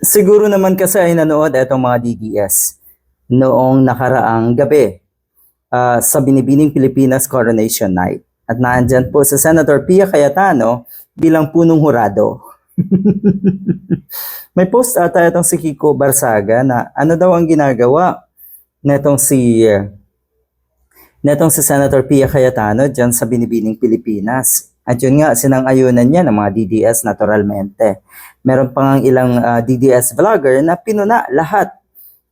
Siguro naman kasi ay nanood itong mga DDS noong nakaraang gabi sa Binibining Pilipinas Coronation Night. At naandyan po si Senator Pia Cayetano bilang punong hurado. May post ata itong si Kiko Barsaga na ano daw ang ginagawa netong si Senator Pia Cayetano dyan sa Binibining Pilipinas. At yun nga, sinang-ayunan niya ng mga DDS naturalmente. Meron pang ilang DDS vlogger na pinuna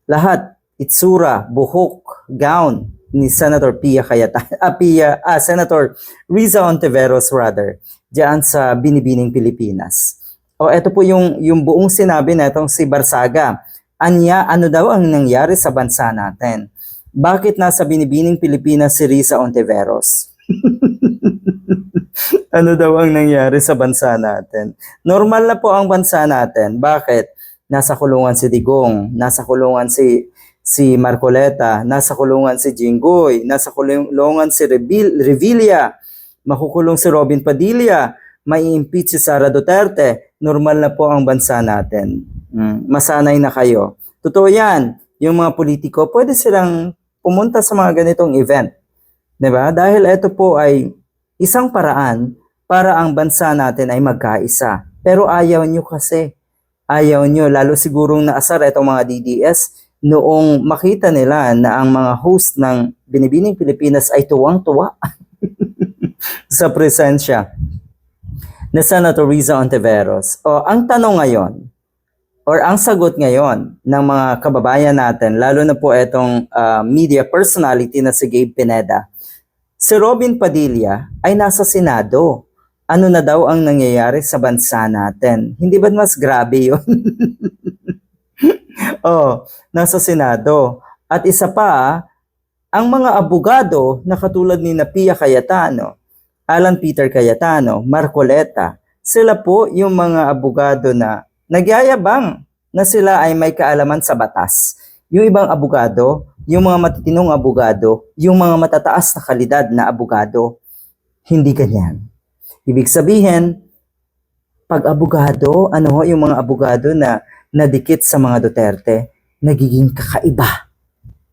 lahat, itsura, buhok, gown ni Senator Pia Cayetano, Senator Riza Ontiveros rather, diyan sa Binibining Pilipinas. O eto po yung buong sinabi netong si Barsaga. Anya, ano daw ang nangyari sa bansa natin? Bakit nasa Binibining Pilipinas si Riza Ontiveros? Ano daw ang nangyari sa bansa natin? Normal na po ang bansa natin. Bakit? Nasa kulungan si Digong, nasa kulungan si Marcoleta, nasa kulungan si Jinggoy, nasa kulungan si Revilla, makukulong si Robin Padilla, may impeach si Sara Duterte. Normal na po ang bansa natin. Masanay na kayo. Totoo yan. Yung mga politiko, pwede silang pumunta sa mga ganitong event. Diba? Dahil ito po ay isang paraan para ang bansa natin ay magkaisa. Pero ayaw nyo kasi. Ayaw nyo. Lalo sigurong naasar itong mga DDS noong makita nila na ang mga host ng Binibining Pilipinas ay tuwang-tuwa sa presensya na Senator Riza Ontiveros. O ang tanong ngayon, or ang sagot ngayon ng mga kababayan natin, lalo na po itong media personality na si Gabe Pineda, si Robin Padilla ay nasa Senado. Ano na daw ang nangyayari sa bansa natin? Hindi ba mas grabe yun? Nasa Senado. At isa pa, ang mga abogado na katulad ni Pia Cayetano, Alan Peter Cayetano, Marcoleta, sila po yung mga abogado na nagyayabang na sila ay may kaalaman sa batas. Yung ibang abogado, yung mga matitinong abogado, yung mga matataas na kalidad na abogado, hindi ganyan. Ibig sabihin, pag abogado, yung mga abogado na nadikit sa mga Duterte, nagiging kakaiba.